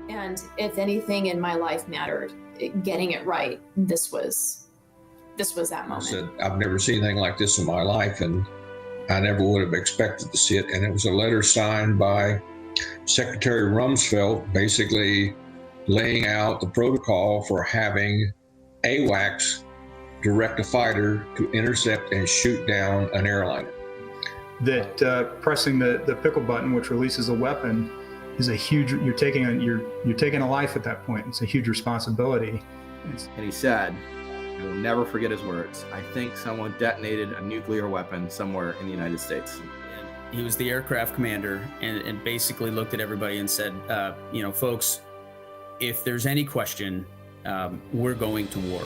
And if anything in my life mattered, getting it right, this was that moment. I said, I've never seen anything like this in my life, and I never would have expected to see it. And it was a letter signed by Secretary Rumsfeld, basically laying out the protocol for having AWACS direct a fighter to intercept and shoot down an airliner. That pressing the pickle button, which releases a weapon, is a huge. You're taking a life at that point. It's a huge responsibility. And he said, I will never forget his words, I think someone detonated a nuclear weapon somewhere in the United States. He was the aircraft commander and basically looked at everybody and said, folks, if there's any question, we're going to war.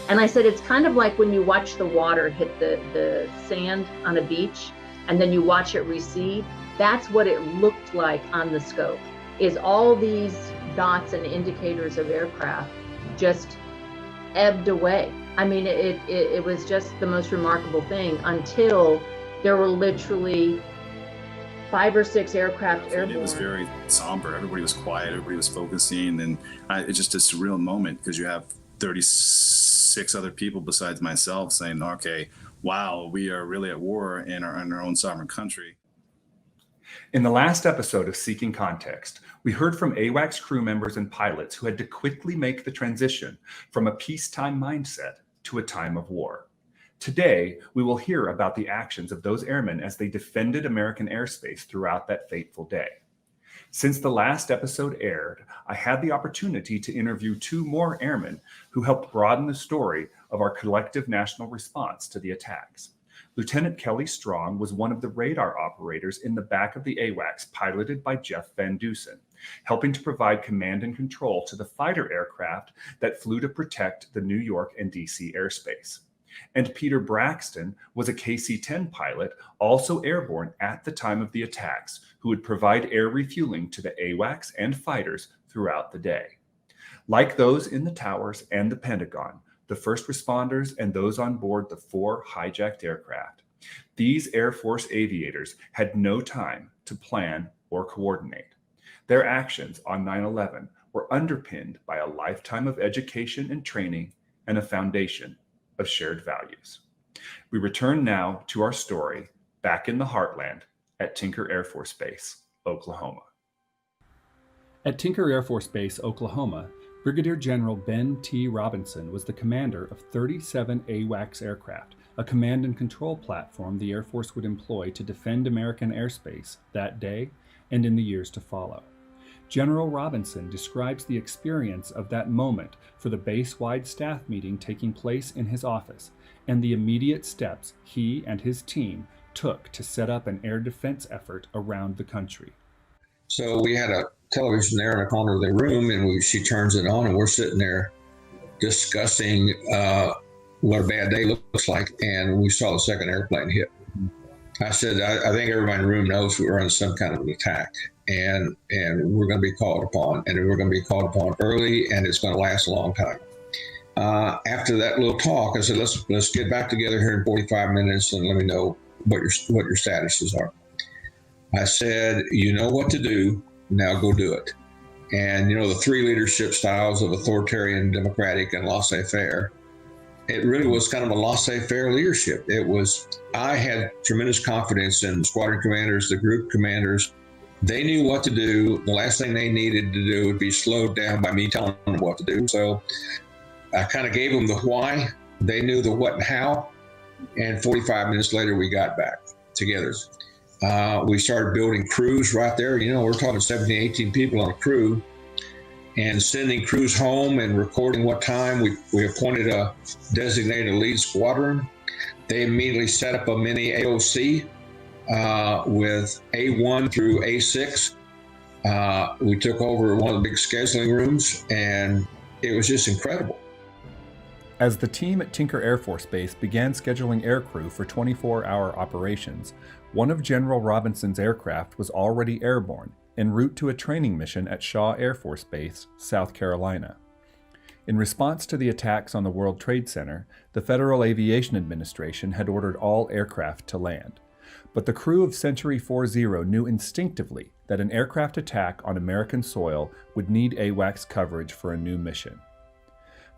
And I said, it's kind of like when you watch the water hit the sand on a beach and then you watch it recede. That's what it looked like on the scope, is all these dots and indicators of aircraft just ebbed away. I mean, it was just the most remarkable thing until there were literally 5 or 6 aircraft airborne. It was very somber. Everybody was quiet. Everybody was focusing. And it's just a surreal moment because you have 36 other people besides myself saying, okay, wow, we are really at war in our own sovereign country. In the last episode of Seeking Context, we heard from AWACS crew members and pilots who had to quickly make the transition from a peacetime mindset to a time of war. Today, we will hear about the actions of those airmen as they defended American airspace throughout that fateful day. Since the last episode aired, I had the opportunity to interview 2 more airmen who helped broaden the story of our collective national response to the attacks. Lieutenant Kelly Strong was one of the radar operators in the back of the AWACS piloted by Jeff Van Dusen, helping to provide command and control to the fighter aircraft that flew to protect the New York and DC airspace. And Peter Braxton was a KC-10 pilot, also airborne at the time of the attacks, who would provide air refueling to the AWACS and fighters throughout the day. Like those in the towers and the Pentagon, the first responders and those on board the 4 hijacked aircraft, these Air Force aviators had no time to plan or coordinate. Their actions on 9/11 were underpinned by a lifetime of education and training and a foundation of shared values. We return now to our story back in the heartland at Tinker Air Force Base, Oklahoma. At Tinker Air Force Base, Oklahoma, Brigadier General Ben T. Robinson was the commander of 37 AWACS aircraft, a command and control platform the Air Force would employ to defend American airspace that day and in the years to follow. General Robinson describes the experience of that moment for the base-wide staff meeting taking place in his office and the immediate steps he and his team took to set up an air defense effort around the country. So we had a television there in the corner of the room, and she turns it on, and we're sitting there discussing what a bad day looks like, and we saw the second airplane hit. I said, I think everybody in the room knows we're under some kind of an attack, and we're going to be called upon, and we're going to be called upon early, and it's going to last a long time. After that little talk, I said, let's get back together here in 45 minutes and let me know what your statuses are. I said, you know what to do, now go do it. And the 3 leadership styles of authoritarian, democratic, and laissez-faire, it really was kind of a laissez-faire leadership. I had tremendous confidence in the squadron commanders, the group commanders. They knew what to do. The last thing they needed to do would be slowed down by me telling them what to do. So I kind of gave them the why. They knew the what and how. And 45 minutes later, we got back together. We started building crews right there. We're talking 17, 18 people on a crew, and sending crews home and recording what time. We appointed a designated lead squadron. They immediately set up a mini AOC with A1 through A6. We took over one of the big scheduling rooms, and it was just incredible. As the team at Tinker Air Force Base began scheduling aircrew for 24-hour operations, one of General Robinson's aircraft was already airborne, en route to a training mission at Shaw Air Force Base, South Carolina. In response to the attacks on the World Trade Center, the Federal Aviation Administration had ordered all aircraft to land. But the crew of Century 40 knew instinctively that an aircraft attack on American soil would need AWACS coverage for a new mission.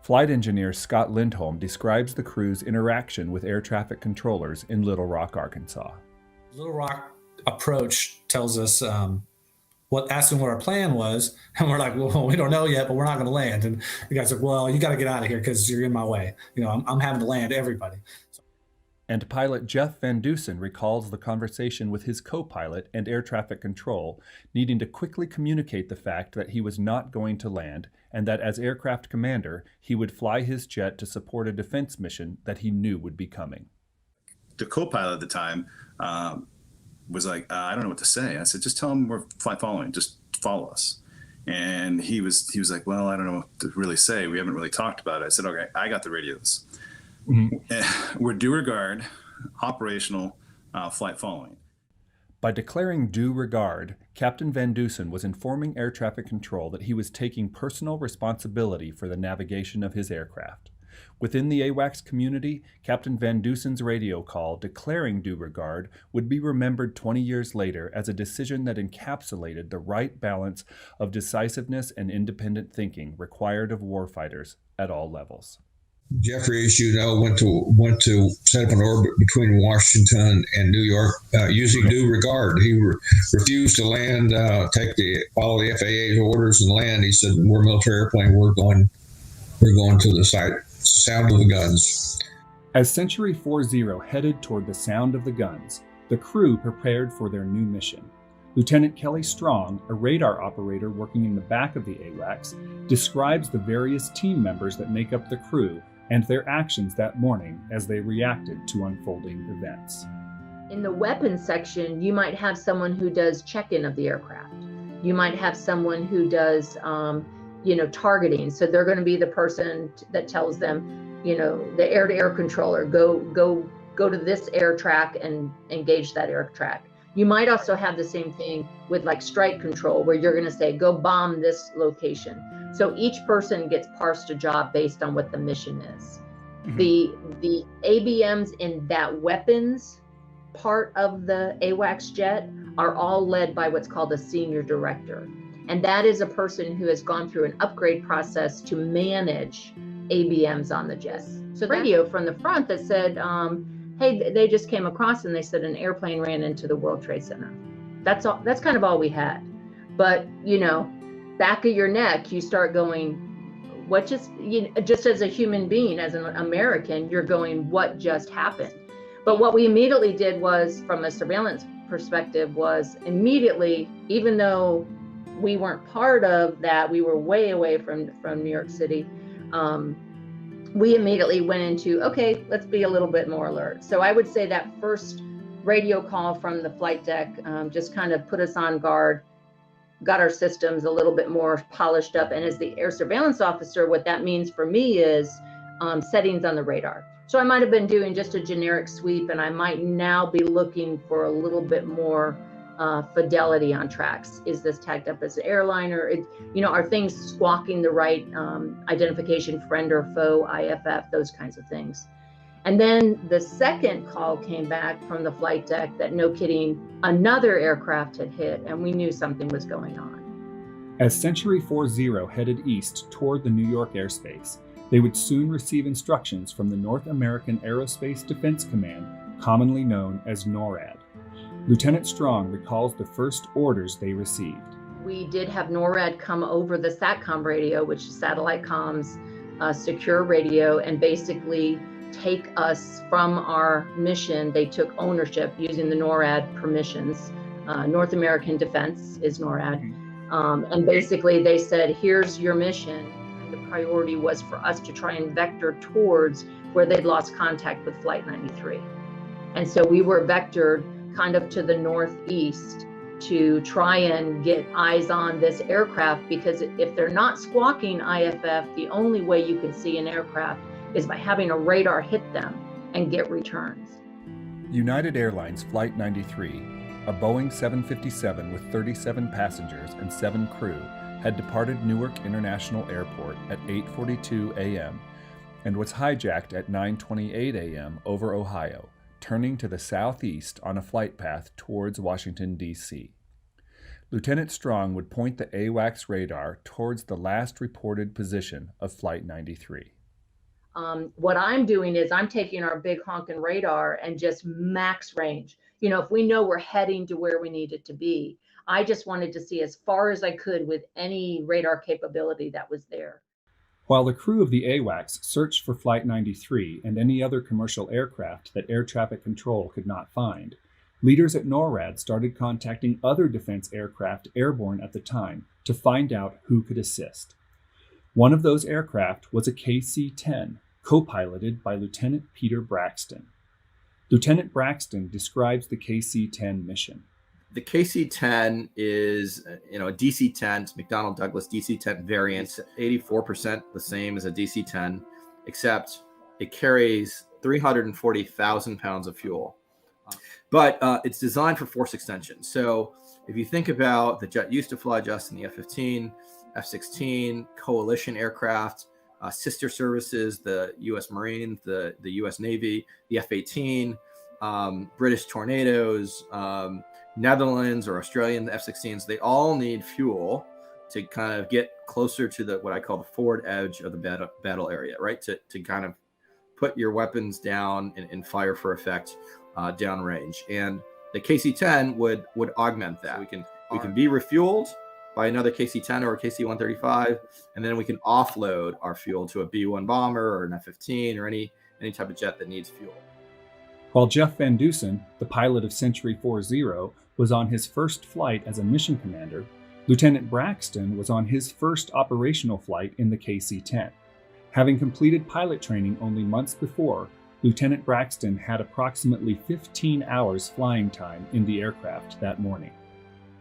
Flight engineer Scott Lindholm describes the crew's interaction with air traffic controllers in Little Rock, Arkansas. Little Rock approach tells us asking what our plan was, and we're like, well, we don't know yet, but we're not going to land. And the guy's like, well, you got to get out of here because you're in my way. I'm having to land everybody. And pilot Jeff Van Dusen recalls the conversation with his co-pilot and air traffic control, needing to quickly communicate the fact that he was not going to land, and that as aircraft commander, he would fly his jet to support a defense mission that he knew would be coming. The co-pilot at the time was like, I don't know what to say. I said, just tell him we're flight following, just follow us. And he was like, well, I don't know what to really say. We haven't really talked about it. I said, okay, I got the radios. Mm-hmm. We're due regard, operational, flight following. By declaring due regard, Captain Van Dusen was informing air traffic control that he was taking personal responsibility for the navigation of his aircraft. Within the AWACS community, Captain Van Dusen's radio call declaring due regard would be remembered 20 years later as a decision that encapsulated the right balance of decisiveness and independent thinking required of warfighters at all levels. Jeffrey, as you know, went to set up an orbit between Washington and New York using due regard. He refused to land, follow the FAA's orders and land. He said, "We're a military airplane. We're going to the site. Sound of the guns." As Century 40 headed toward the sound of the guns, the crew prepared for their new mission. Lieutenant Kelly Strong, a radar operator working in the back of the AWACS, describes the various team members that make up the crew and their actions that morning as they reacted to unfolding events. In the weapons section, you might have someone who does check-in of the aircraft. You might have someone who does, targeting. So they're going to be the person that tells them, the air-to-air controller, go to this air track and engage that air track. You might also have the same thing with like strike control, where you're going to say, go bomb this location. So each person gets parsed a job based on what the mission is. Mm-hmm. The ABMs in that weapons part of the AWACS jet are all led by what's called a senior director. And that is a person who has gone through an upgrade process to manage ABMs on the jet. So radio from the front that said, hey, they just came across and they said an airplane ran into the World Trade Center. That's all. That's kind of all we had. But, back of your neck, you start going, what just as a human being, as an American, you're going, what just happened? But what we immediately did was, from a surveillance perspective, was immediately, even though we weren't part of that, we were way away from New York City, we immediately went into, okay, let's be a little bit more alert. So I would say that first radio call from the flight deck just kind of put us on guard, got our systems a little bit more polished up. And as the air surveillance officer, what that means for me is settings on the radar. So I might have been doing just a generic sweep, and I might now be looking for a little bit more fidelity on tracks. Is this tagged up as an airliner? Are things squawking the right identification, friend or foe, IFF, those kinds of things. And then the second call came back from the flight deck that, no kidding, another aircraft had hit, and we knew something was going on. As Century 40 headed east toward the New York airspace, they would soon receive instructions from the North American Aerospace Defense Command, commonly known as NORAD. Lieutenant Strong recalls the first orders they received. We did have NORAD come over the SATCOM radio, which is satellite comms, secure radio, and basically take us from our mission. They took ownership using the NORAD permissions. North American Defense is NORAD. And basically they said, here's your mission. And the priority was for us to try and vector towards where they'd lost contact with Flight 93. And so we were vectored kind of to the northeast to try and get eyes on this aircraft, because if they're not squawking IFF, the only way you can see an aircraft is by having a radar hit them and get returns. United Airlines Flight 93, a Boeing 757 with 37 passengers and 7 crew, had departed Newark International Airport at 8:42 a.m. and was hijacked at 9:28 a.m. over Ohio, turning to the southeast on a flight path towards Washington, D.C. Lieutenant Strong would point the AWACS radar towards the last reported position of Flight 93. What I'm doing is I'm taking our big honking radar and just max range. You know, if we know we're heading to where we need it to be, I just wanted to see as far as I could with any radar capability that was there. While the crew of the AWACS searched for Flight 93 and any other commercial aircraft that air traffic control could not find, leaders at NORAD started contacting other defense aircraft airborne at the time to find out who could assist. One of those aircraft was a KC-10, co-piloted by Lieutenant Peter Braxton. Lieutenant Braxton describes the KC-10 mission. The KC-10 is, a DC-10, it's McDonnell Douglas DC-10 variant, 84% the same as a DC-10, except it carries 340,000 pounds of fuel. But it's designed for force extension. So if you think about the jet used to fly just in the F-15, F-16, coalition aircraft, sister services, the U.S. Marines, the U.S. Navy, the F-18, British Tornadoes, Netherlands or Australian F-16s, they all need fuel to kind of get closer to what I call the forward edge of the battle area, right? To kind of put your weapons down and fire for effect downrange. And the KC-10 would augment that. So we can be refueled by another KC-10 or a KC-135, and then we can offload our fuel to a B-1 bomber or an F-15 or any type of jet that needs fuel. While Jeff Van Dusen, the pilot of Century 40, was on his first flight as a mission commander, Lieutenant Braxton was on his first operational flight in the KC-10. Having completed pilot training only months before, Lieutenant Braxton had approximately 15 hours flying time in the aircraft that morning.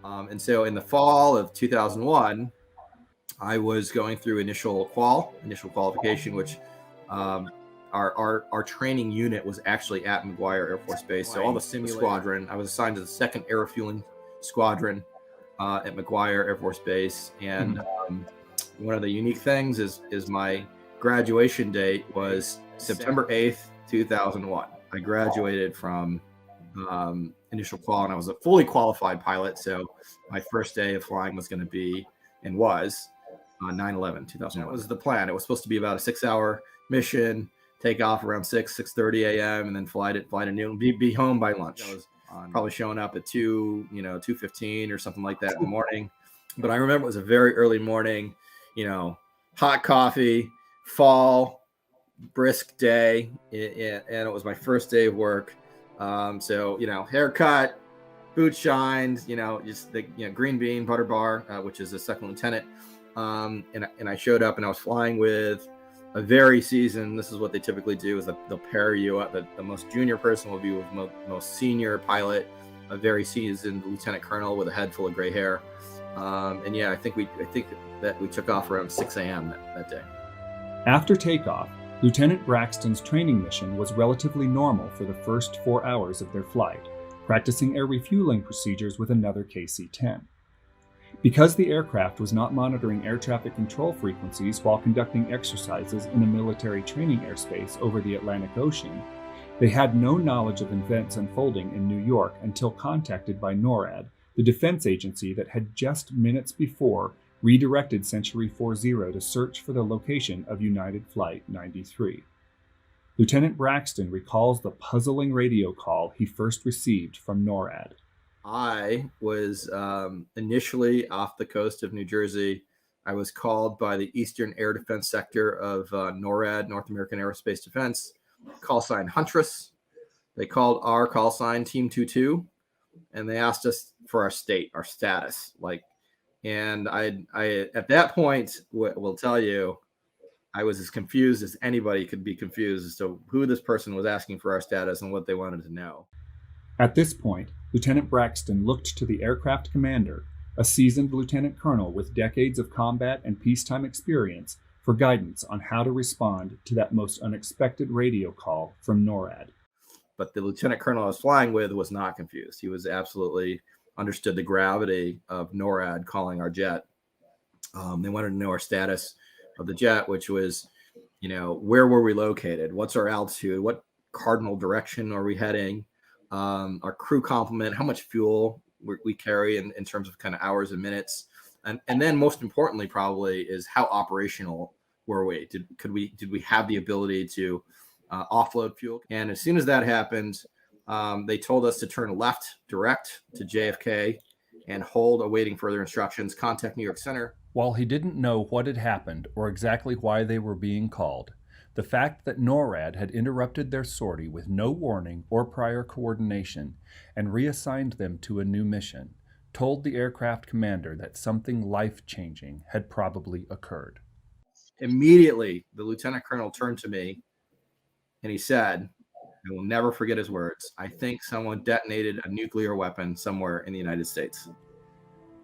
And so in the fall of 2001, I was going through initial qualification, which our training unit was actually at McGuire Air Force Base. So all the simulator squadron, I was assigned to the 2nd Air Refueling Squadron at McGuire Air Force Base. And one of the unique things is my graduation date was September 8th, 2001. I graduated from initial qual, and I was a fully qualified pilot. So my first day of flying was going to be, and was, 9/11, 2001. That was the plan. It was supposed to be about a 6-hour mission, take off around 6:30 a.m. and then fly to noon, be home by lunch. I was probably showing up at 2:15 or something like that in the morning. But I remember it was a very early morning, hot coffee, fall, brisk day, and it was my first day of work. So, haircut, boots shined, just the green bean butter bar, which is a second lieutenant. And I showed up and I was flying with a very seasoned, this is what they typically do, is they'll pair you up. The most junior person will be with most senior pilot, a very seasoned lieutenant colonel with a head full of gray hair. And yeah, I think that we took off around 6 a.m. that day. After takeoff, Lieutenant Braxton's training mission was relatively normal for the first 4 hours of their flight, practicing air refueling procedures with another KC-10. Because the aircraft was not monitoring air traffic control frequencies while conducting exercises in a military training airspace over the Atlantic Ocean, they had no knowledge of events unfolding in New York until contacted by NORAD, the defense agency that had just minutes before redirected Century 40 to search for the location of United Flight 93. Lieutenant Braxton recalls the puzzling radio call he first received from NORAD. I was initially off the coast of New Jersey. I was called by the Eastern Air Defense Sector of NORAD, North American Aerospace Defense, call sign Huntress. They called our call sign Team 22, and they asked us for our status. And I at that point will tell you, I was as confused as anybody could be confused as to who this person was asking for our status and what they wanted to know. At this point, Lieutenant Braxton looked to the aircraft commander, a seasoned lieutenant colonel with decades of combat and peacetime experience, for guidance on how to respond to that most unexpected radio call from NORAD. But the lieutenant colonel I was flying with was not confused. He was absolutely understood the gravity of NORAD calling our jet. They wanted to know our status of the jet, which was, where were we located? What's our altitude? What cardinal direction are we heading, our crew complement, how much fuel we carry in terms of kind of hours and minutes. And then most importantly, probably, is how operational were we? Did we have the ability to offload fuel? And as soon as that happened, they told us to turn left direct to JFK and hold, awaiting further instructions, contact New York Center. While he didn't know what had happened or exactly why they were being called, the fact that NORAD had interrupted their sortie with no warning or prior coordination and reassigned them to a new mission told the aircraft commander that something life-changing had probably occurred. Immediately, the lieutenant colonel turned to me and he said, I will never forget his words, "I think someone detonated a nuclear weapon somewhere in the United States."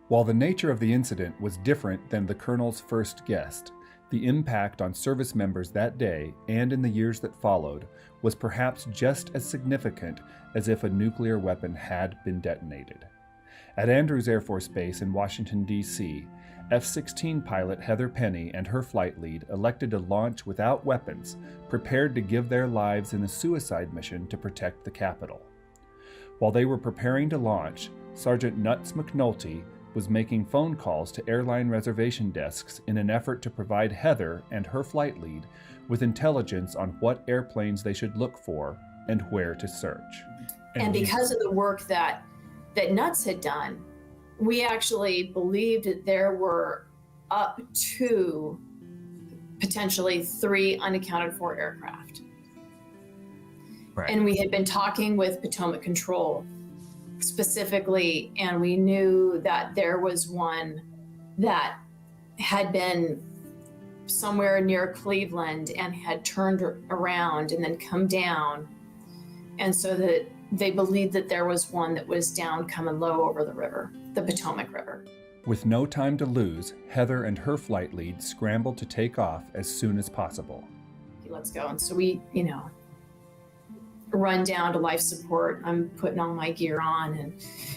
While the nature of the incident was different than the colonel's first guessed, the impact on service members that day and in the years that followed was perhaps just as significant as if a nuclear weapon had been detonated. At Andrews Air Force Base in Washington, D.C., F-16 pilot Heather Penny and her flight lead elected to launch without weapons, prepared to give their lives in a suicide mission to protect the Capitol. While they were preparing to launch, Sergeant Nuts McNulty was making phone calls to airline reservation desks in an effort to provide Heather and her flight lead with intelligence on what airplanes they should look for and where to search. And because of the work that Nuts had done, we actually believed that there were up to potentially 3 unaccounted for aircraft. Right. And we had been talking with Potomac Control specifically, and we knew that there was one that had been somewhere near Cleveland and had turned around and then come down. And so that they believed that there was one that was down coming low over the river, the Potomac River. With no time to lose, Heather and her flight lead scrambled to take off as soon as possible. Let's go. And so we, run down to life support. I'm putting all my gear on and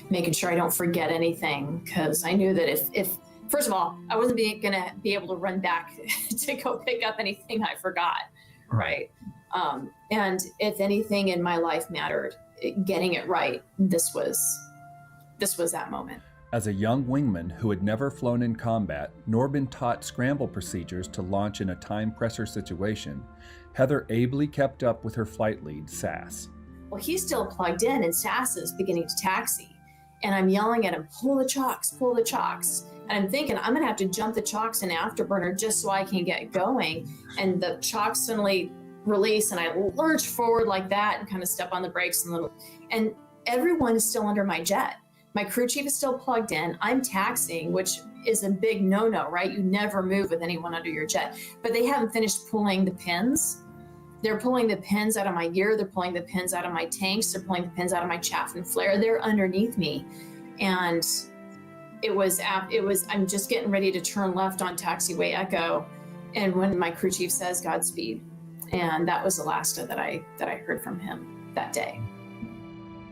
making sure I don't forget anything, because I knew that if first of all, I wasn't going to be able to run back to go pick up anything I forgot, right? And if anything in my life mattered, getting it right, this was that moment. As a young wingman who had never flown in combat nor been taught scramble procedures to launch in a time pressure situation, Heather ably kept up with her flight lead, Sass. Well, he's still plugged in and Sass is beginning to taxi. And I'm yelling at him, pull the chocks, pull the chocks. And I'm thinking, I'm gonna have to jump the chocks in afterburner just so I can get going. And the chocks suddenly release and I lurch forward like that and kind of step on the brakes and everyone is still under my jet. My crew chief is still plugged in. I'm taxiing, which is a big no-no, right? You never move with anyone under your jet. But they haven't finished pulling the pins. They're pulling the pins out of my gear. They're pulling the pins out of my tanks. They're pulling the pins out of my chaff and flare. They're underneath me. And it was, I'm just getting ready to turn left on taxiway Echo. And when my crew chief says Godspeed, and that was the last that I heard from him that day.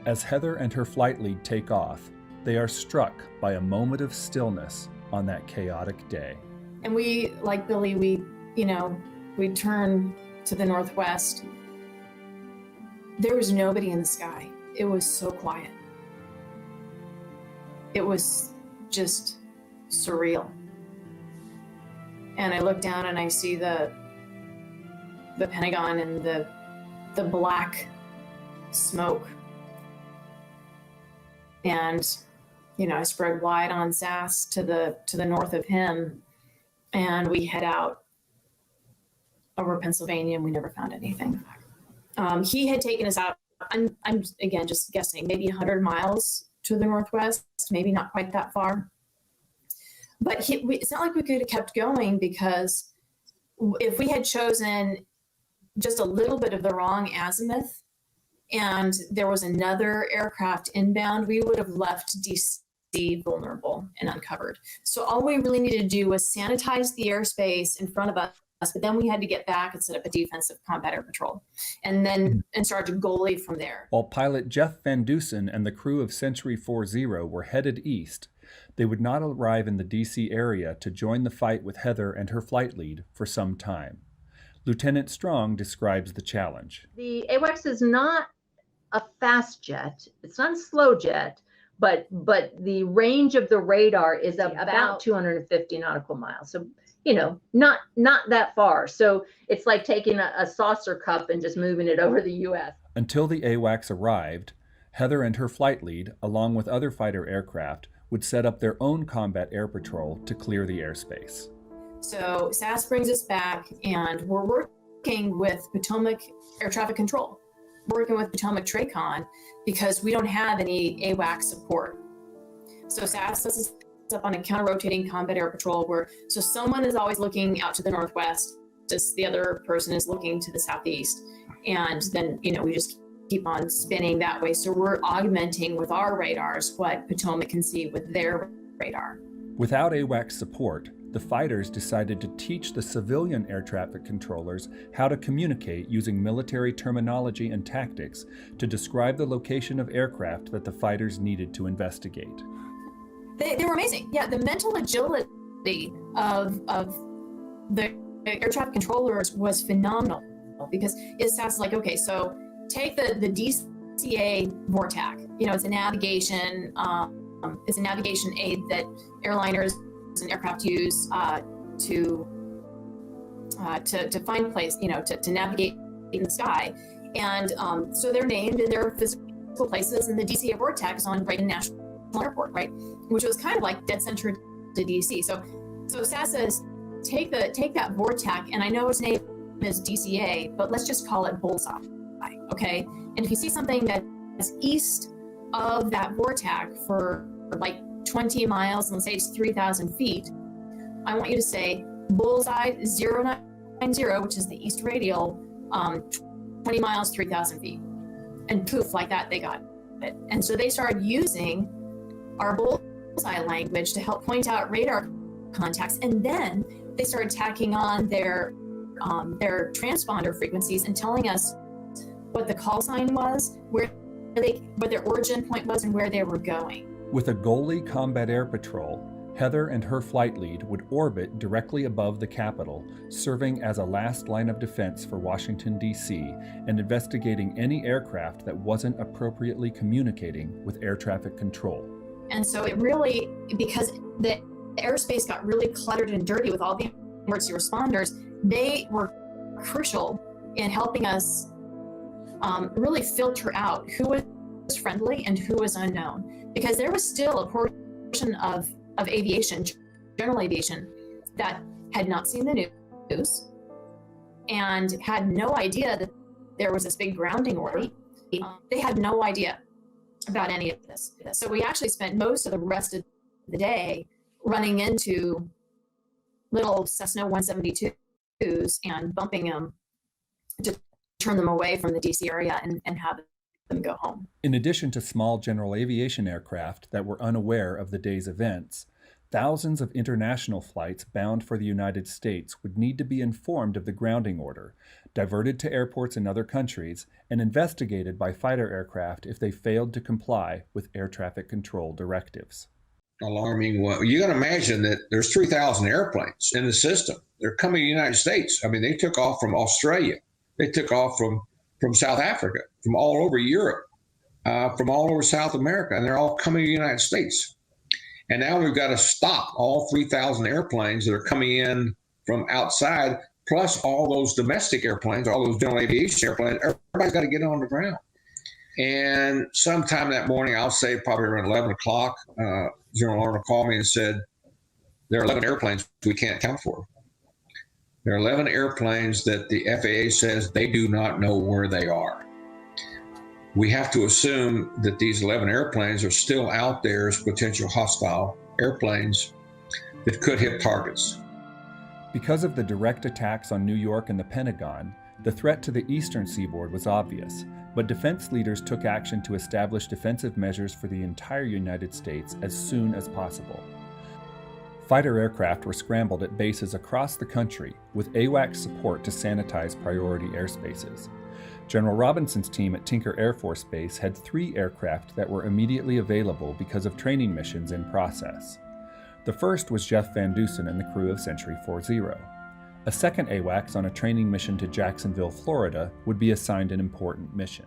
As Heather and her flight lead take off, they are struck by a moment of stillness on that chaotic day. And we, like Billy, we turn to the northwest. There was nobody in the sky. It was so quiet. It was just surreal. And I look down and I see the Pentagon and the black smoke. And, I spread wide on Sass to the north of him, and we head out over Pennsylvania, and we never found anything. He had taken us out, I'm again just guessing, maybe 100 miles to the northwest, maybe not quite that far. But it's not like we could have kept going, because if we had chosen just a little bit of the wrong azimuth, and there was another aircraft inbound, we would have left DC vulnerable and uncovered. So all we really needed to do was sanitize the airspace in front of us, but then we had to get back and set up a defensive combat air patrol and start to goalie from there. While pilot Jeff Van Dusen and the crew of Century 40 were headed east, they would not arrive in the DC area to join the fight with Heather and her flight lead for some time. Lieutenant Strong describes the challenge. The AWACS is not a fast jet. It's not a slow jet, but the range of the radar is about 250 nautical miles. So, not that far. So it's like taking a saucer cup and just moving it over the U.S. Until the AWACS arrived, Heather and her flight lead, along with other fighter aircraft, would set up their own combat air patrol to clear the airspace. So SAS brings us back, and we're working with Potomac Air Traffic Control, working with Potomac TRACON, because we don't have any AWACS support. So SAS sets us up on a counter-rotating combat air patrol so someone is always looking out to the northwest, just the other person is looking to the southeast. And then, we just keep on spinning that way. So we're augmenting with our radars what Potomac can see with their radar. Without AWACS support, the fighters decided to teach the civilian air traffic controllers how to communicate using military terminology and tactics to describe the location of aircraft that the fighters needed to investigate. They were amazing. Yeah, the mental agility of the air traffic controllers was phenomenal, because it sounds like, okay, so take the DCA VORTAC. It's a navigation aid that airliners and aircraft use to find place, to navigate in the sky. And so they're named in their physical places, and the DCA VORTAC is on Reagan National Airport, right? Which was kind of like dead center to DC. So SAS says, take that VORTAC, and I know its name is DCA, but let's just call it Bullseye, okay? And if you see something that's east of that VORTAC for like 20 miles, and let's say it's 3,000 feet, I want you to say Bullseye 090, which is the east radial, 20 miles, 3,000 feet. And poof, like that, they got it. And so they started using our Bullseye language to help point out radar contacts, and then they started tacking on their transponder frequencies and telling us what the call sign was, what their origin point was, and where they were going. With a Goalie Combat Air Patrol, Heather and her flight lead would orbit directly above the Capitol, serving as a last line of defense for Washington, D.C., and investigating any aircraft that wasn't appropriately communicating with air traffic control. And so it really, because the airspace got really cluttered and dirty with all the emergency responders, they were crucial in helping us really filter out who was friendly and who was unknown, because there was still a portion of aviation, general aviation, that had not seen the news and had no idea that there was this big grounding order. They had no idea about any of this. So we actually spent most of the rest of the day running into little Cessna 172s and bumping them to turn them away from the DC area and have them go home. In addition to small general aviation aircraft that were unaware of the day's events, thousands of international flights bound for the United States would need to be informed of the grounding order, diverted to airports in other countries, and investigated by fighter aircraft if they failed to comply with air traffic control directives. Alarming. Well, you got to imagine that there's 3,000 airplanes in the system. They're coming to the United States. I mean, they took off from Australia. They took off from South Africa, from all over Europe, from all over South America, and they're all coming to the United States. And now we've got to stop all 3,000 airplanes that are coming in from outside, plus all those domestic airplanes, all those general aviation airplanes. Everybody's got to get on the ground. And sometime that morning, I'll say probably around 11 o'clock, General Arnold called me and said, there are 11 airplanes we can't account for. There are 11 airplanes that the FAA says they do not know where they are. We have to assume that these 11 airplanes are still out there as potential hostile airplanes that could hit targets. Because of the direct attacks on New York and the Pentagon, the threat to the eastern seaboard was obvious, but defense leaders took action to establish defensive measures for the entire United States as soon as possible. Fighter aircraft were scrambled at bases across the country with AWACS support to sanitize priority airspaces. General Robinson's team at Tinker Air Force Base had 3 aircraft that were immediately available because of training missions in process. The first was Jeff Van Dusen and the crew of Century 40. A second AWACS on a training mission to Jacksonville, Florida, would be assigned an important mission.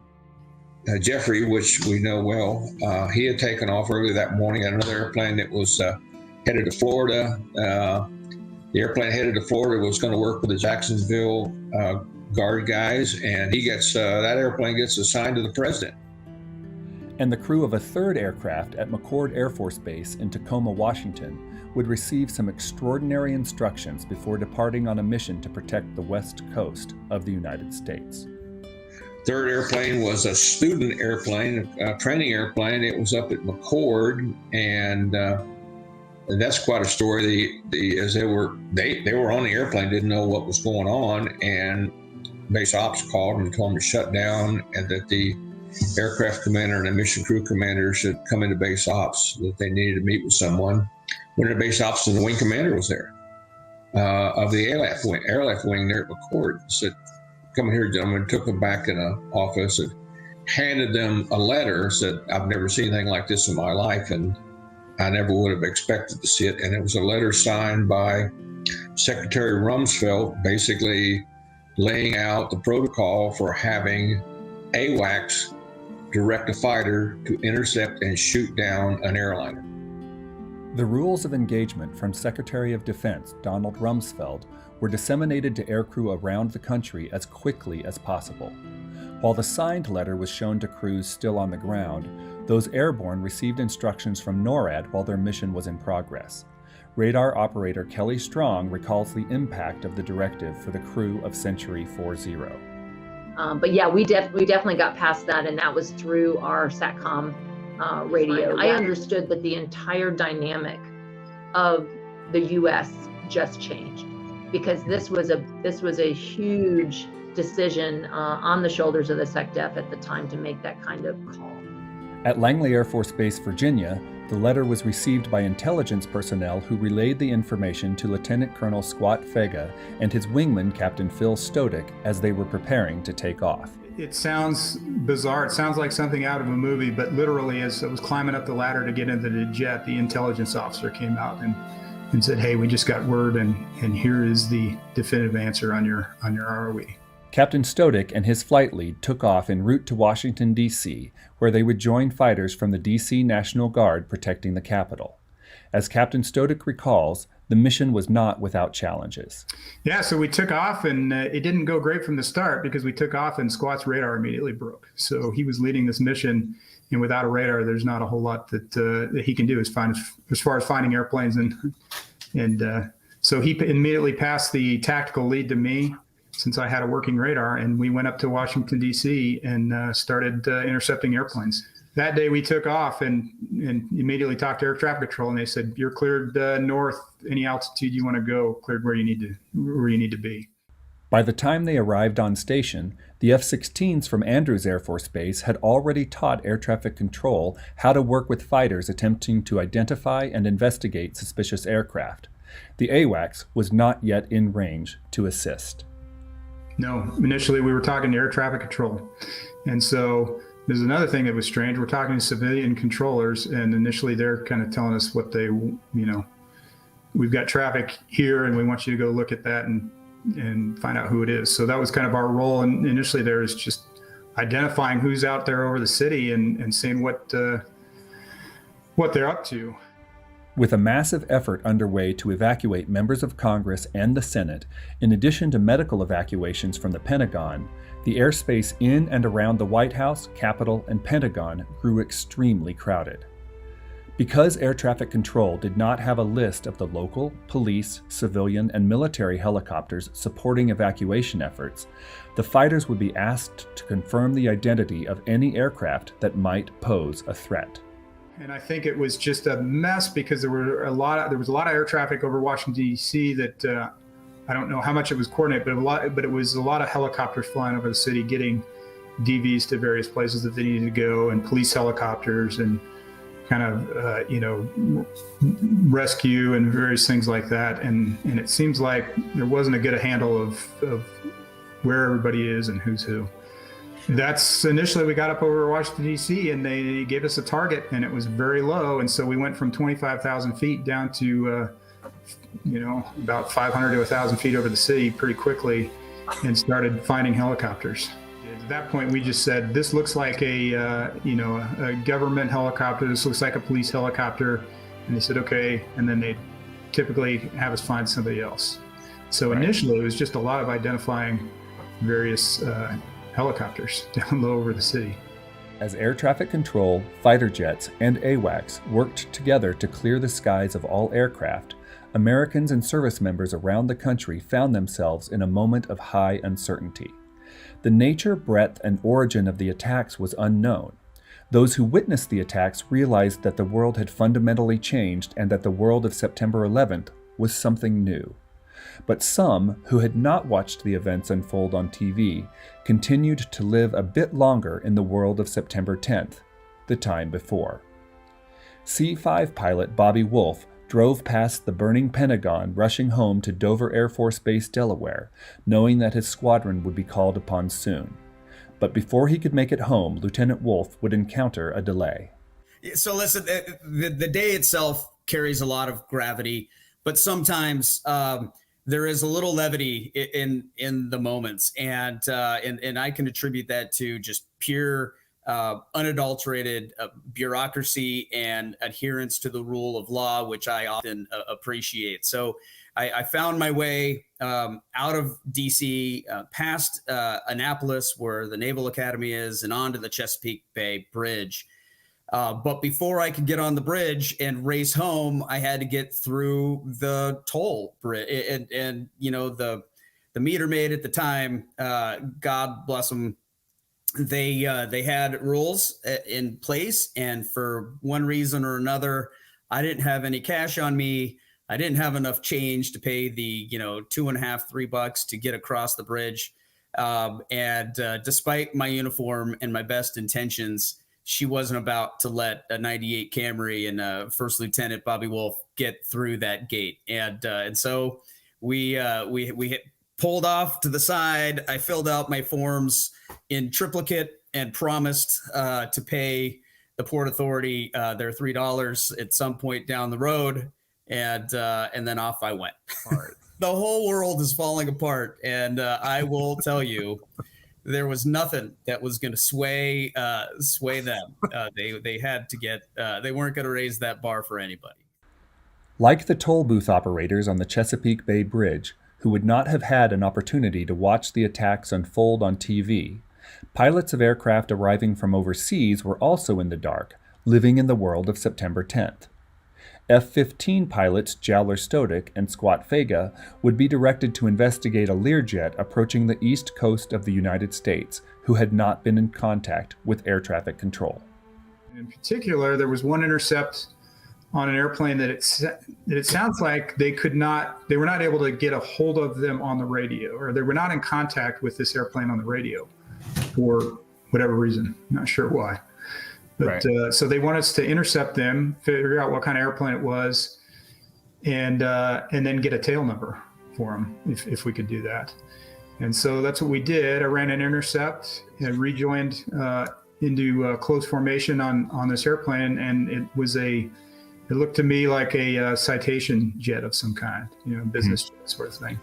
Jeffrey, which we know well, he had taken off early that morning on another airplane that was headed to Florida. The airplane headed to Florida was going to work with the Jacksonville Guard guys, and he gets that airplane gets assigned to the president. And the crew of a third aircraft at McChord Air Force Base in Tacoma, Washington, would receive some extraordinary instructions before departing on a mission to protect the west coast of the United States. Third airplane was a student airplane, a training airplane. It was up at McChord, and that's quite a story. As they were on the airplane, didn't know what was going on, and base ops called and told them to shut down, and that the aircraft commander and the mission crew commander should come into base ops, that they needed to meet with someone. Went to base ops, and the wing commander was there of the airlift wing there at McChord. Said, "Come here, gentlemen." Took them back in an office and handed them a letter. Said, "I've never seen anything like this in my life, and I never would have expected to see it." And it was a letter signed by Secretary Rumsfeld, basically laying out the protocol for having AWACS direct a fighter to intercept and shoot down an airliner. The rules of engagement from Secretary of Defense Donald Rumsfeld were disseminated to aircrew around the country as quickly as possible. While the signed letter was shown to crews still on the ground, those airborne received instructions from NORAD while their mission was in progress. Radar operator Kelly Strong recalls the impact of the directive for the crew of Century 40. But yeah, we definitely got past that, and that was through our SATCOM radio. I understood that the entire dynamic of the U.S. just changed, because this was a huge decision on the shoulders of the SecDef at the time to make that kind of call. At Langley Air Force Base, Virginia, the letter was received by intelligence personnel who relayed the information to Lieutenant Colonel Squat Fega and his wingman, Captain Phil Stodick, as they were preparing to take off. It sounds bizarre. It sounds like something out of a movie, but literally as I was climbing up the ladder to get into the jet, the intelligence officer came out and said, "Hey, we just got word, and here is the definitive answer on your ROE." Captain Stodick and his flight lead took off en route to Washington, D.C., where they would join fighters from the D.C. National Guard protecting the Capitol. As Captain Stodick recalls, the mission was not without challenges. Yeah, so we took off, and it didn't go great from the start, because we took off and Squat's radar immediately broke. So he was leading this mission, and without a radar, there's not a whole lot that he can do as far as finding airplanes. And so he immediately passed the tactical lead to me, since I had a working radar, and we went up to Washington, D.C. and started intercepting airplanes. That day we took off and immediately talked to air traffic control, and they said, "You're cleared north, any altitude you want to go, cleared where you need to be." By the time they arrived on station, the F-16s from Andrews Air Force Base had already taught air traffic control how to work with fighters attempting to identify and investigate suspicious aircraft. The AWACS was not yet in range to assist. No, initially we were talking to air traffic control. And so there's another thing that was strange. We're talking to civilian controllers, and initially they're kind of telling us what they, we've got traffic here and we want you to go look at that and find out who it is. So that was kind of our role. And initially there is just identifying who's out there over the city and seeing what they're up to. With a massive effort underway to evacuate members of Congress and the Senate, in addition to medical evacuations from the Pentagon, the airspace in and around the White House, Capitol, and Pentagon grew extremely crowded. Because air traffic control did not have a list of the local, police, civilian, and military helicopters supporting evacuation efforts, the fighters would be asked to confirm the identity of any aircraft that might pose a threat. And I think it was just a mess, because there was a lot of air traffic over Washington, D.C. that I don't know how much it was coordinated, but it was a lot of helicopters flying over the city, getting DVs to various places that they needed to go, and police helicopters and kind of, rescue and various things like that. And it seems like there wasn't a good handle of where everybody is and who's who. That's initially we got up over Washington, D.C., and they gave us a target, and it was very low. And so we went from 25,000 feet down to about 500 to 1,000 feet over the city pretty quickly and started finding helicopters. At that point, we just said, this looks like a government helicopter. This looks like a police helicopter. And they said, okay. And then they typically have us find somebody else. So initially, it was just a lot of identifying various helicopters down low over the city. As air traffic control, fighter jets, and AWACS worked together to clear the skies of all aircraft, Americans and service members around the country found themselves in a moment of high uncertainty. The nature, breadth, and origin of the attacks was unknown. Those who witnessed the attacks realized that the world had fundamentally changed and that the world of September 11th was something new. But some, who had not watched the events unfold on TV, continued to live a bit longer in the world of September 10th, the time before. C-5 pilot Bobby Wolf drove past the burning Pentagon, rushing home to Dover Air Force Base, Delaware, knowing that his squadron would be called upon soon. But before he could make it home, Lieutenant Wolf would encounter a delay. So listen, the day itself carries a lot of gravity, but sometimes there is a little levity in the moments, and I can attribute that to just pure unadulterated bureaucracy and adherence to the rule of law, which I often appreciate. So I found my way out of DC, past Annapolis, where the Naval Academy is, and onto the Chesapeake Bay Bridge. But before I could get on the bridge and race home, I had to get through the toll bridge. And the meter maid at the time, God bless them, they had rules in place, and for one reason or another, I didn't have any cash on me. I didn't have enough change to pay the $2.50, $3 to get across the bridge. And despite my uniform and my best intentions, she wasn't about to let a 98 Camry and First Lieutenant Bobby Wolf get through that gate. And so we pulled off to the side. I filled out my forms in triplicate and promised to pay the Port Authority their $3 at some point down the road. And then off I went. The whole world is falling apart. And I will tell you, there was nothing that was going to sway them. They had to get, they weren't going to raise that bar for anybody. Like the toll booth operators on the Chesapeake Bay Bridge, who would not have had an opportunity to watch the attacks unfold on TV, pilots of aircraft arriving from overseas were also in the dark, living in the world of September 10th. F-15 pilots Jowler Stoddek and Squat Fega would be directed to investigate a Learjet approaching the east coast of the United States, who had not been in contact with air traffic control. In particular, there was one intercept on an airplane that it sounds like they were not able to get a hold of them on the radio, or they were not in contact with this airplane on the radio for whatever reason. I'm not sure why. But so they want us to intercept them, figure out what kind of airplane it was, and then get a tail number for them if we could do that. And so that's what we did. I ran an intercept and rejoined into close formation on this airplane, and it looked to me like a citation jet of some kind, business jet sort of thing.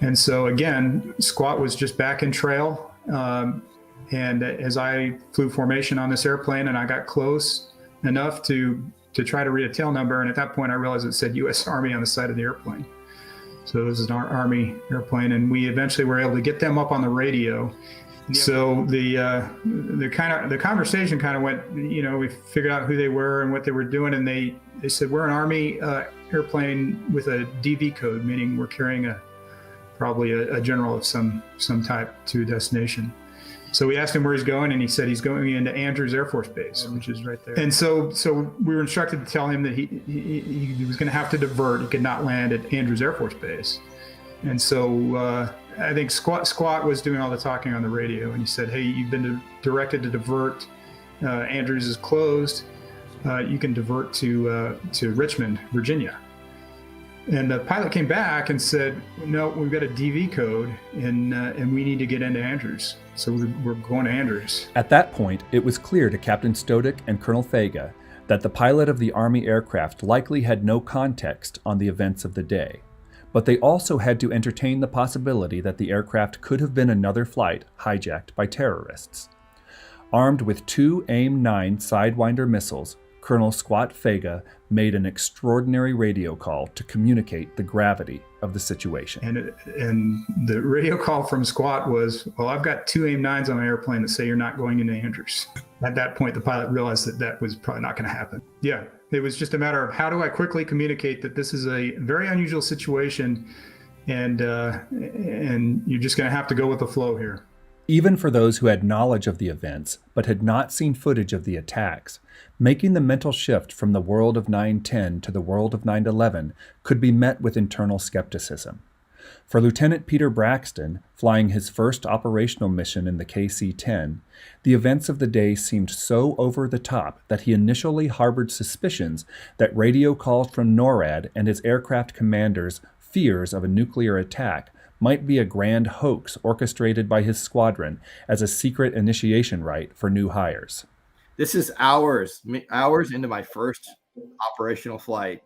And so again, Squat was just back in trail. And as I flew formation on this airplane, and I got close enough to try to read a tail number, and at that point I realized it said U.S. Army on the side of the airplane. So it was an Army airplane, and we eventually were able to get them up on the radio. So the conversation kind of went, we figured out who they were and what they were doing, and they said, we're an Army airplane with a DV code, meaning we're carrying probably a general of some type to a destination. So we asked him where he's going, and he said he's going into Andrews Air Force Base, which is right there. And so we were instructed to tell him that he was going to have to divert. He could not land at Andrews Air Force Base. And so I think Squat was doing all the talking on the radio, and he said, hey, you've been directed to divert. Andrews is closed. You can divert to Richmond, Virginia. And the pilot came back and said, no, we've got a DV code, and we need to get into Andrews. So we're going to Andrews. At that point, it was clear to Captain Stoddek and Colonel Fega that the pilot of the Army aircraft likely had no context on the events of the day, but they also had to entertain the possibility that the aircraft could have been another flight hijacked by terrorists. Armed with 2 AIM-9 Sidewinder missiles, Colonel Squat Fega made an extraordinary radio call to communicate the gravity of the situation. And the radio call from Squat was, well, I've got 2 AIM-9s on my airplane that say you're not going into Andrews. At that point, the pilot realized that that was probably not going to happen. Yeah, it was just a matter of how do I quickly communicate that this is a very unusual situation, and you're just going to have to go with the flow here. Even for those who had knowledge of the events but had not seen footage of the attacks, making the mental shift from the world of 9/10 to the world of 9/11 could be met with internal skepticism. For Lieutenant Peter Braxton, flying his first operational mission in the KC-10, the events of the day seemed so over the top that he initially harbored suspicions that radio calls from NORAD and his aircraft commanders' fears of a nuclear attack might be a grand hoax orchestrated by his squadron as a secret initiation rite for new hires. This is hours into my first operational flight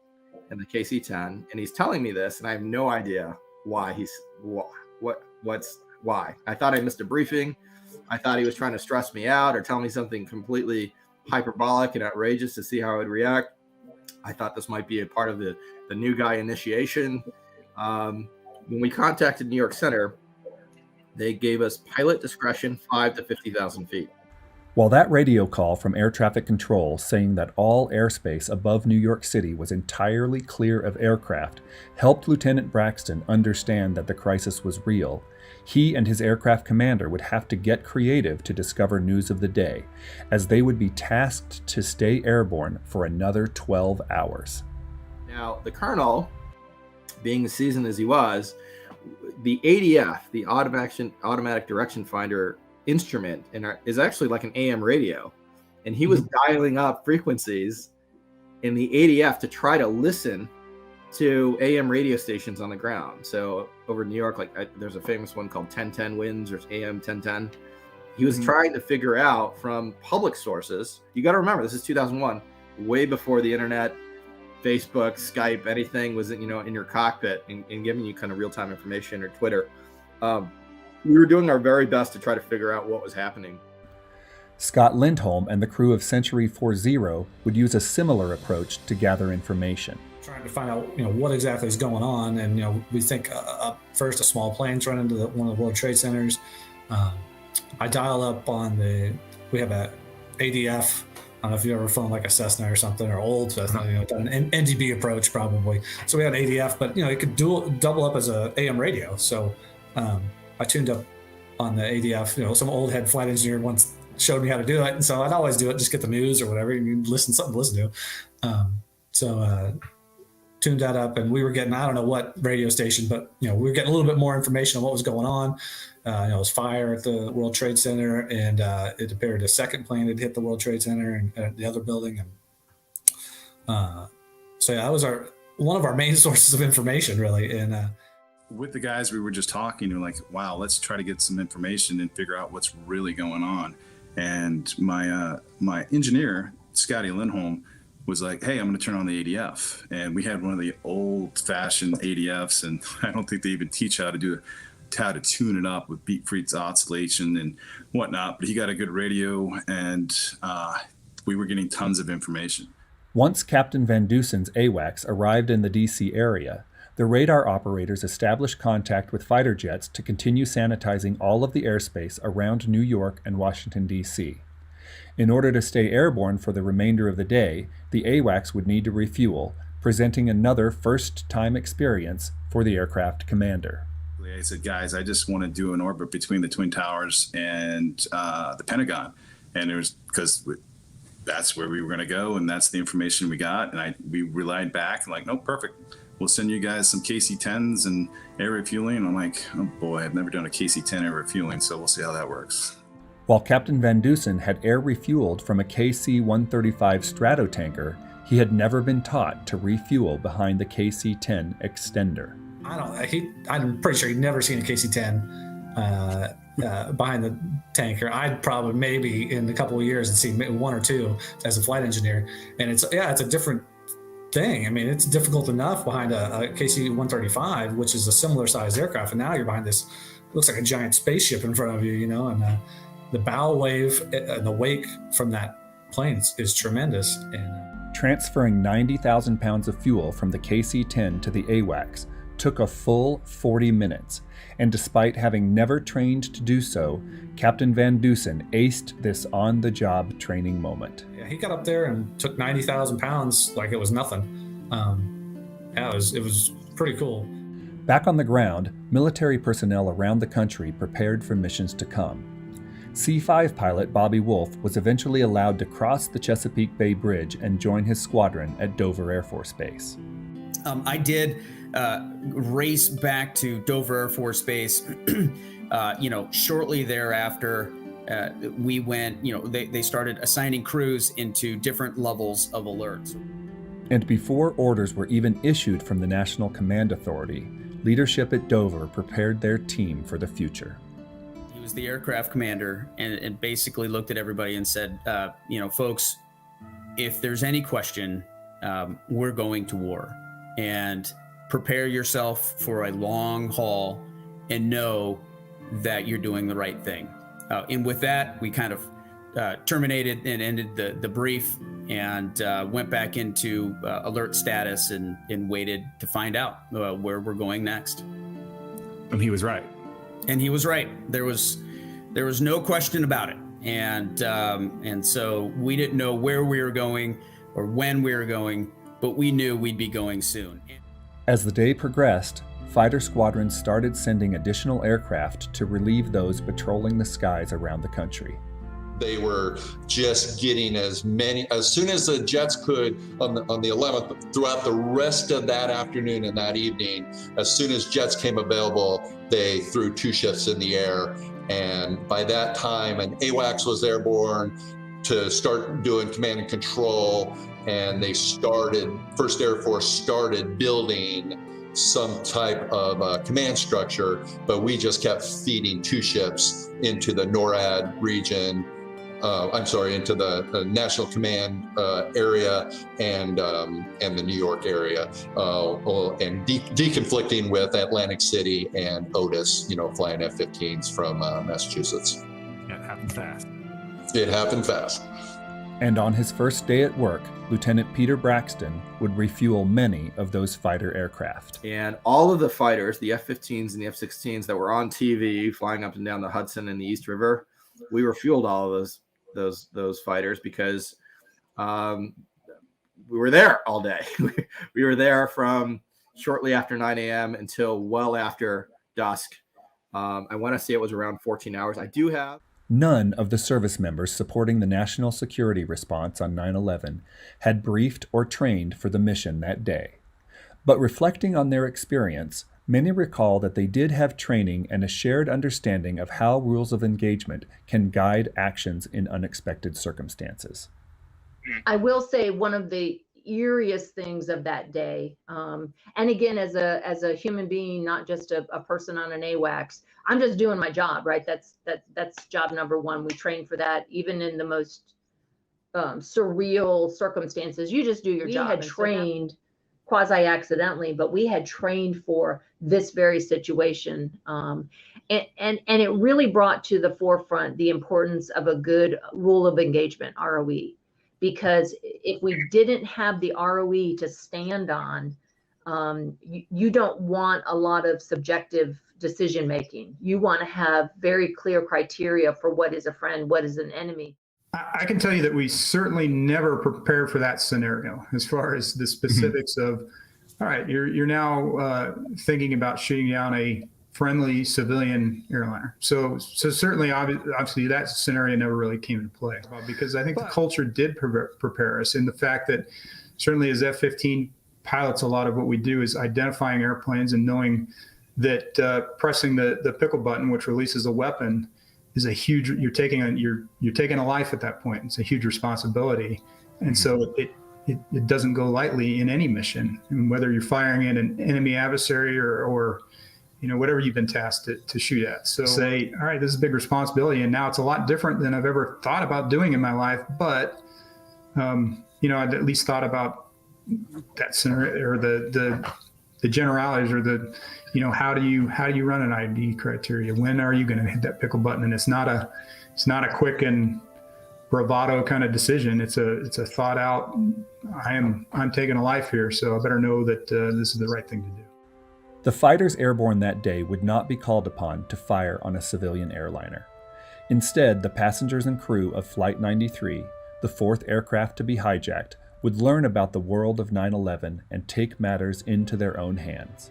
in the KC-10, and he's telling me this, and I have no idea why why. I thought I missed a briefing. I thought he was trying to stress me out or tell me something completely hyperbolic and outrageous to see how I would react. I thought this might be a part of the new guy initiation. When we contacted New York Center, they gave us pilot discretion 5 to 50,000 feet. While that radio call from air traffic control saying that all airspace above New York City was entirely clear of aircraft helped Lieutenant Braxton understand that the crisis was real, he and his aircraft commander would have to get creative to discover news of the day, as they would be tasked to stay airborne for another 12 hours. Now, the colonel, being as seasoned as he was, the ADF, the automatic direction finder instrument, is actually like an AM radio, and he was dialing up frequencies in the ADF to try to listen to AM radio stations on the ground. So over in New York, there's a famous one called 1010 Winds or AM 1010. He was trying to figure out from public sources. You got to remember, this is 2001, way before the internet, Facebook, Skype, anything was in your cockpit and giving you kind of real-time information, or Twitter. We were doing our very best to try to figure out what was happening. Scott Lindholm and the crew of Century 40 would use a similar approach to gather information. Trying to find out, what exactly is going on, and we think first a small plane's run into one of the World Trade Centers. I dial up on we have a ADF. I don't know if you've ever flown like a Cessna or something, or old Cessna, an NGB approach probably. So we had ADF, but it could double up as a AM radio. So I tuned up on the ADF. Some old head flight engineer once showed me how to do it, and so I'd always do it. Just get the news or whatever, and you something to listen to. So tuned that up, and we were getting, I don't know what radio station, but we were getting a little bit more information on what was going on. It was fire at the World Trade Center, and it appeared a second plane had hit the World Trade Center and the other building. And so that was one of our main sources of information, really. And with the guys we were just talking, we're like, wow, let's try to get some information and figure out what's really going on. And my engineer, Scotty Lindholm, was like, hey, I'm going to turn on the ADF. And we had one of the old-fashioned ADFs, and I don't think they even teach how to tune it up with beat frequency oscillation and whatnot. But he got a good radio, and we were getting tons of information. Once Captain Van Dusen's AWACS arrived in the DC area, the radar operators established contact with fighter jets to continue sanitizing all of the airspace around New York and Washington, D.C. In order to stay airborne for the remainder of the day, the AWACS would need to refuel, presenting another first-time experience for the aircraft commander. I said, guys, I just want to do an orbit between the Twin Towers and the Pentagon. And it was because that's where we were going to go, and that's the information we got. And we relied back, like, no, perfect. We'll send you guys some KC-10s and air refueling. And I'm like, oh boy, I've never done a KC-10 air refueling, so we'll see how that works. While Captain Van Dusen had air refueled from a KC-135 Stratotanker, he had never been taught to refuel behind the KC-10 extender. I'm pretty sure he'd never seen a KC-10 behind the tanker. I'd probably maybe in a couple of years and see one or two as a flight engineer. And it's a different thing. I mean, it's difficult enough behind a KC-135, which is a similar sized aircraft. And now you're behind this, looks like a giant spaceship in front of you, and the bow wave and the wake from that plane is tremendous. And transferring 90,000 pounds of fuel from the KC-10 to the AWACS took a full 40 minutes, and despite having never trained to do so, Captain Van Dusen aced this on-the-job training moment. Yeah, he got up there and took 90,000 pounds like it was nothing. It was pretty cool. Back on the ground, military personnel around the country prepared for missions to come. C-5 pilot Bobby Wolf was eventually allowed to cross the Chesapeake Bay Bridge and join his squadron at Dover Air Force Base. I did race back to Dover Air Force Base. Shortly thereafter, we went. They started assigning crews into different levels of alerts. And before orders were even issued from the National Command Authority, leadership at Dover prepared their team for the future. He was the aircraft commander and basically looked at everybody and said, folks, if there's any question, we're going to war. And prepare yourself for a long haul and know that you're doing the right thing. And with that, we kind of terminated and ended the brief and went back into alert status and waited to find out where we're going next. And he was right. And he was right. There was no question about it. And so we didn't know where we were going or when we were going, but we knew we'd be going soon. As the day progressed, fighter squadrons started sending additional aircraft to relieve those patrolling the skies around the country. They were just getting as soon as the jets could on the 11th, throughout the rest of that afternoon and that evening, as soon as jets came available, they threw 2 shifts in the air. And by that time, an AWACS was airborne to start doing command and control. And First Air Force started building some type of command structure, but we just kept feeding 2 ships into the NORAD region, into the National Command area and the New York area, and deconflicting with Atlantic City and Otis, flying F-15s from Massachusetts. It happened fast. It happened fast. And on his first day at work, Lieutenant Peter Braxton would refuel many of those fighter aircraft. And all of the fighters, the F-15s and the F-16s that were on TV flying up and down the Hudson and the East River, we refueled all of those fighters because we were there all day. We were there from shortly after 9 a.m. until well after dusk. I want to say it was around 14 hours. I do have. None of the service members supporting the national security response on 9/11 had briefed or trained for the mission that day. But reflecting on their experience, many recall that they did have training and a shared understanding of how rules of engagement can guide actions in unexpected circumstances. I will say one of the eeriest things of that day, and again, as a human being, not just a person on an AWACS, I'm just doing my job, right? That's job number one. We train for that, even in the most surreal circumstances. You just do your job. We had trained quasi-accidentally, but we had trained for this very situation, and it really brought to the forefront the importance of a good rule of engagement, ROE. Because if we didn't have the ROE to stand on, you don't want a lot of subjective decision making. You want to have very clear criteria for what is a friend, what is an enemy. I can tell you that we certainly never prepared for that scenario as far as the specifics of, all right, you're now thinking about shooting down a friendly civilian airliner. So certainly, obviously, that scenario never really came into play because I think the culture did prepare us in the fact that certainly as F-15 pilots, a lot of what we do is identifying airplanes and knowing that pressing the pickle button, which releases a weapon, is a huge. You're taking a life at that point. It's a huge responsibility, and so it doesn't go lightly in any mission. I mean, whether you're firing at an enemy adversary or whatever you've been tasked to shoot at. So say, all right, this is a big responsibility, and now it's a lot different than I've ever thought about doing in my life. But I'd at least thought about that scenario, or the generalities, or how do you run an ID criteria? When are you going to hit that pickle button? And it's not a quick and bravado kind of decision. It's a thought out. I'm taking a life here, so I better know that this is the right thing to do. The fighters airborne that day would not be called upon to fire on a civilian airliner. Instead, the passengers and crew of Flight 93, the fourth aircraft to be hijacked, would learn about the world of 9/11 and take matters into their own hands.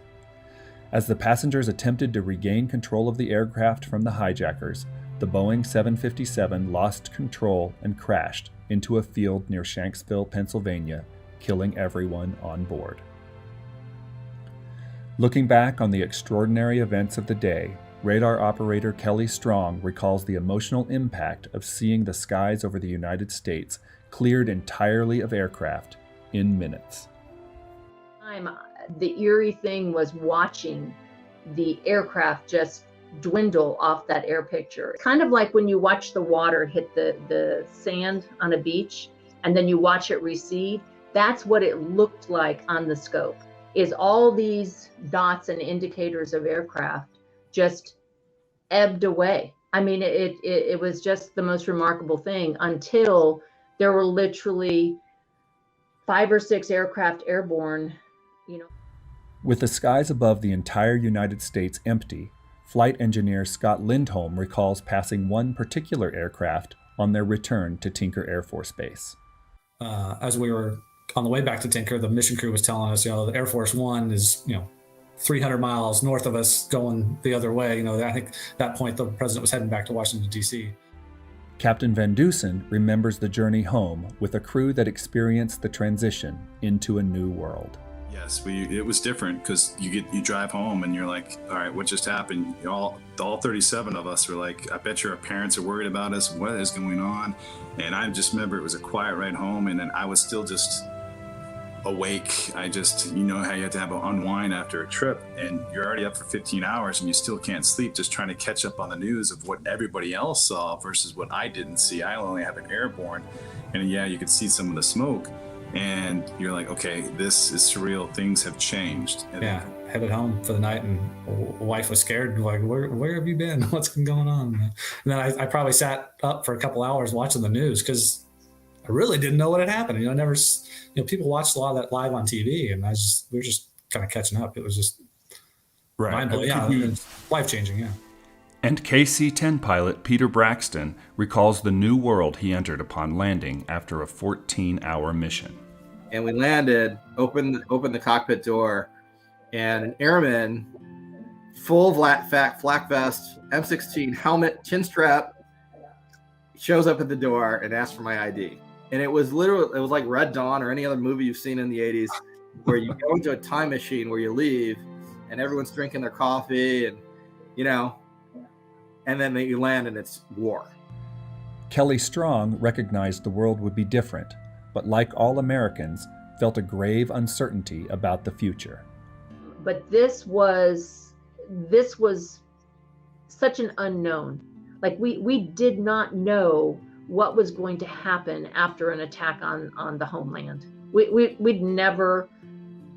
As the passengers attempted to regain control of the aircraft from the hijackers, the Boeing 757 lost control and crashed into a field near Shanksville, Pennsylvania, killing everyone on board. Looking back on the extraordinary events of the day, radar operator Kelly Strong recalls the emotional impact of seeing the skies over the United States cleared entirely of aircraft in minutes. The eerie thing was watching the aircraft just dwindle off that air picture. Kind of like when you watch the water hit the sand on a beach and then you watch it recede. That's what it looked like on the scope, is all these dots and indicators of aircraft just ebbed away. I mean, it was just the most remarkable thing until there were literally 5 or 6 aircraft airborne, With the skies above the entire United States empty, flight engineer Scott Lindholm recalls passing one particular aircraft on their return to Tinker Air Force Base. As we were on the way back to Tinker, the mission crew was telling us, the Air Force One is, 300 miles north of us going the other way. I think at that point the president was heading back to Washington, D.C. Captain Van Dusen remembers the journey home with a crew that experienced the transition into a new world. Yes, it was different because you drive home and you're like, all right, what just happened? All 37 of us were like, I bet your parents are worried about us. What is going on? And I just remember it was a quiet ride home, and then I was still just awake. I just, how you have to have an unwind after a trip, and you're already up for 15 hours and you still can't sleep, just trying to catch up on the news of what everybody else saw versus what I didn't see. I only have an airborne, and yeah, you could see some of the smoke. And you're like, okay, this is surreal. Things have changed. And headed home for the night, and wife was scared. Like, where have you been? What's been going on? And then I probably sat up for a couple hours watching the news because I really didn't know what had happened. People watched a lot of that live on TV, and we were just kind of catching up. It was just mind-blowing. Yeah, life-changing. Yeah. And KC-10 pilot Peter Braxton recalls the new world he entered upon landing after a 14-hour mission. And we landed, opened the cockpit door, and an airman, full flak vest, M16 helmet, chin strap, shows up at the door and asks for my ID. And it was like Red Dawn or any other movie you've seen in the 80s, where you go into a time machine where you leave and everyone's drinking their coffee and then you land and it's war. Kelly Strong recognized the world would be different, but like all Americans, felt a grave uncertainty about the future. But this was such an unknown. Like we did not know what was going to happen after an attack on the homeland. We'd never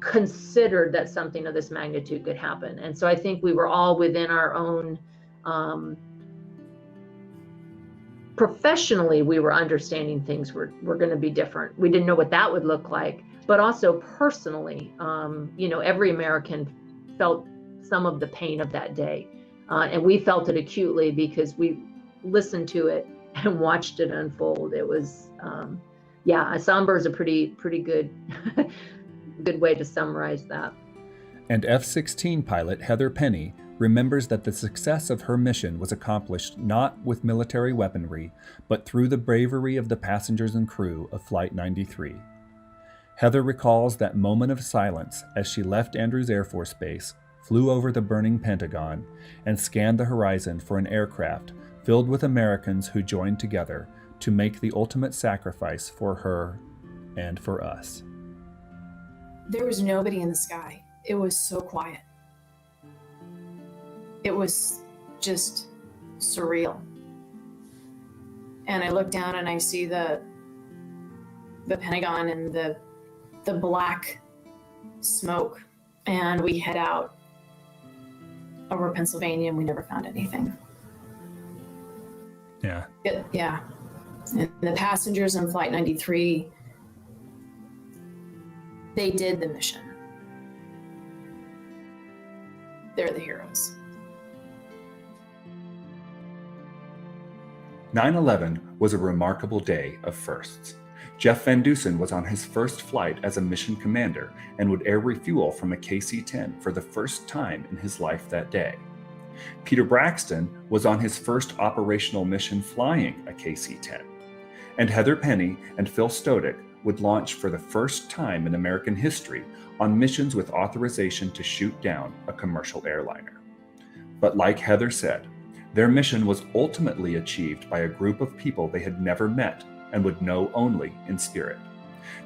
considered that something of this magnitude could happen. And so I think we were all within our own, professionally, we were understanding things were going to be different. We didn't know what that would look like, but also personally, every American felt some of the pain of that day. And we felt it acutely because we listened to it and watched it unfold. It was, a somber is a pretty good good way to summarize that. And F-16 pilot Heather Penny remembers that the success of her mission was accomplished not with military weaponry, but through the bravery of the passengers and crew of Flight 93. Heather recalls that moment of silence as she left Andrews Air Force Base, flew over the burning Pentagon, and scanned the horizon for an aircraft filled with Americans who joined together to make the ultimate sacrifice for her and for us. There was nobody in the sky. It was so quiet. it was just surreal. And I look down and I see the Pentagon and the black smoke, and we head out over Pennsylvania, and we never found anything. Yeah. Yeah. And the passengers on Flight 93, they did the mission. They're the heroes. 9/11 was a remarkable day of firsts. Jeff Van Dusen was on his first flight as a mission commander and would air refuel from a KC-10 for the first time in his life that day. Peter Braxton was on his first operational mission flying a KC-10. And Heather Penny and Phil Stodick would launch for the first time in American history on missions with authorization to shoot down a commercial airliner. But like Heather said, their mission was ultimately achieved by a group of people they had never met and would know only in spirit.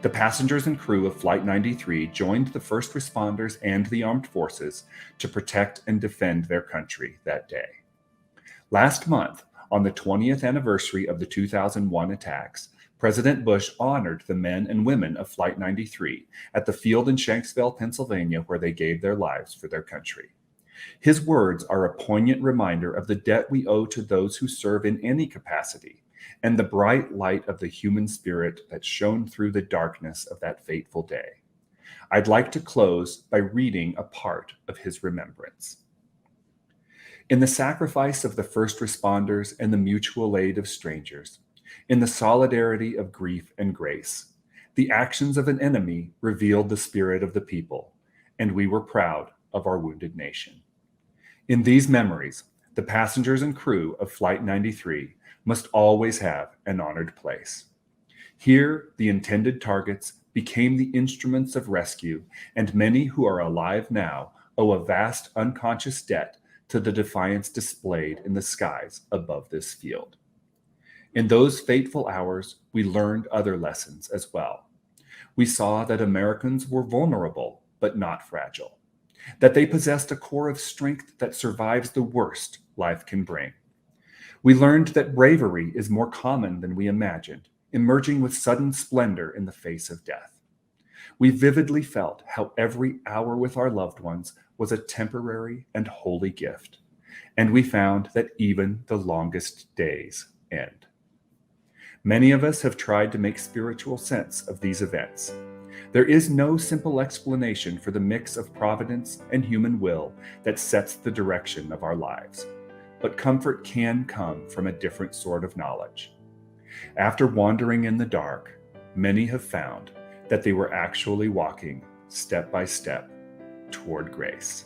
The passengers and crew of Flight 93 joined the first responders and the armed forces to protect and defend their country that day. Last month, on the 20th anniversary of the 2001 attacks, President Bush honored the men and women of Flight 93 at the field in Shanksville, Pennsylvania, where they gave their lives for their country. His words are a poignant reminder of the debt we owe to those who serve in any capacity, and the bright light of the human spirit that shone through the darkness of that fateful day. I'd like to close by reading a part of his remembrance. In the sacrifice of the first responders and the mutual aid of strangers, in the solidarity of grief and grace, the actions of an enemy revealed the spirit of the people, and we were proud of our wounded nation. In these memories, the passengers and crew of Flight 93 must always have an honored place. Here, the intended targets became the instruments of rescue, and many who are alive now owe a vast unconscious debt to the defiance displayed in the skies above this field. In those fateful hours, we learned other lessons as well. We saw that Americans were vulnerable, but not fragile, that they possessed a core of strength that survives the worst life can bring. We learned that bravery is more common than we imagined, emerging with sudden splendor in the face of death. We vividly felt how every hour with our loved ones was a temporary and holy gift, and we found that even the longest days end. Many of us have tried to make spiritual sense of these events. There is no simple explanation for the mix of providence and human will that sets the direction of our lives, but comfort can come from a different sort of knowledge. After wandering in the dark, many have found that they were actually walking step by step toward grace.